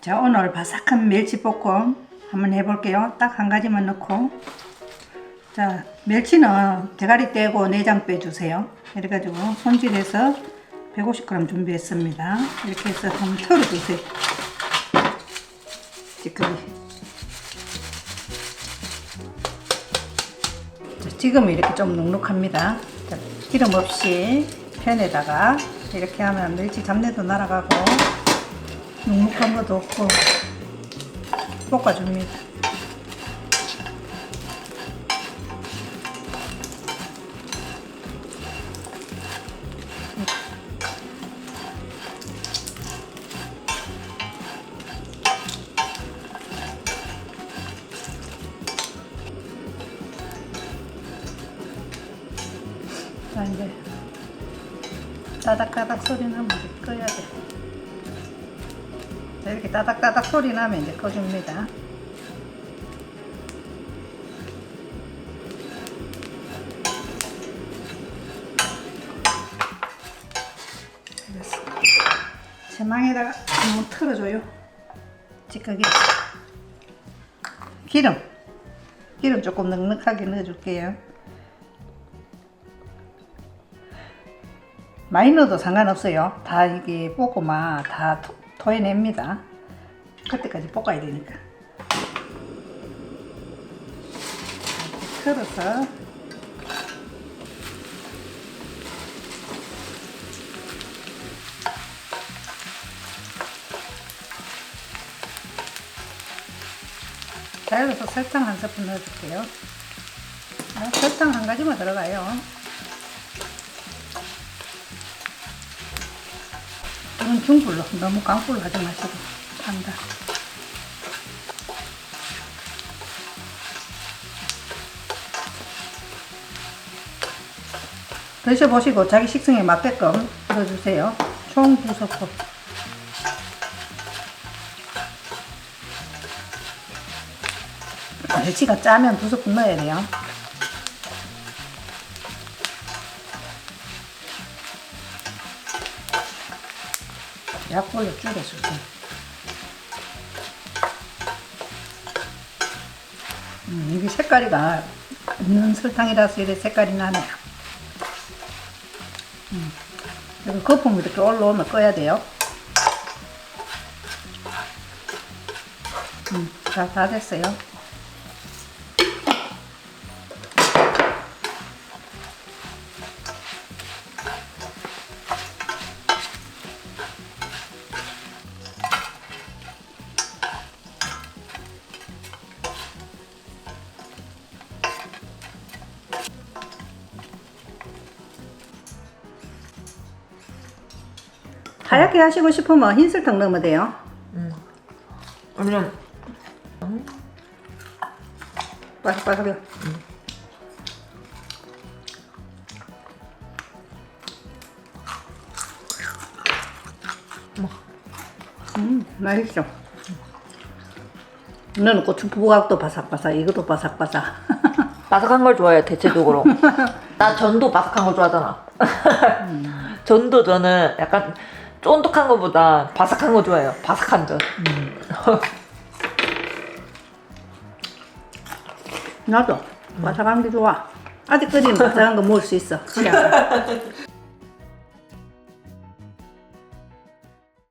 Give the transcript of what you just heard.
자, 오늘 바삭한 멸치볶음 한번 해볼게요. 딱 한 가지만 넣고. 자, 멸치는 대가리 떼고 내장 빼주세요. 이래가지고 손질해서 150g 준비했습니다. 이렇게 해서 한번 털어주세요. 찌끄리. 자, 지금은 이렇게 좀 눅눅합니다. 자, 기름 없이 팬에다가 이렇게 하면 멸치 잡내도 날아가고 눅눅한 것도 없고 볶아줍니다. 자, 이제 따닥따닥 소리 나면 이제 꺼야 돼. 자, 이렇게 따닥따닥 소리 나면 이제 꺼줍니다. 됐어. 제망에다가 한번 틀어줘요. 찌꺼기. 기름 조금 넉넉하게 넣어줄게요. 많이 넣어도 상관없어요. 다 이게 볶고만 다 토해냅니다. 그때까지 볶아야 되니까. 틀어서 자여서 설탕 한 스푼 넣어줄게요. 설탕 한 가지만 들어가요. 이건 중불로, 너무 강불로 하지 마시고 탄다. 드셔보시고 자기 식성에 맞게끔 넣어주세요. 총 2스푼. 멸치가 짜면 2스푼 넣어야 돼요. 약불로 줄여줄게요. 이게 색깔이가 있는 설탕이라서 이렇게 색깔이 나네요. 그리고 거품이 이렇게 올라오면 꺼야 돼요. 자, 다 됐어요. 하얗게 하시고 싶으면 흰 설탕 넣으면 돼요. 아니면 바삭바삭해. 맛있어. 너는 고추부각도 바삭바삭, 이것도 바삭바삭. 바삭한 걸 좋아해요, 대체적으로. 나 전도 바삭한 거 좋아하잖아. 전도 저는 약간 쫀득한 거보다 바삭한 거 좋아해요. 바삭한 전. 나도 바삭한 게 좋아. 아직 끓이면 바삭한 거 먹을 수 있어.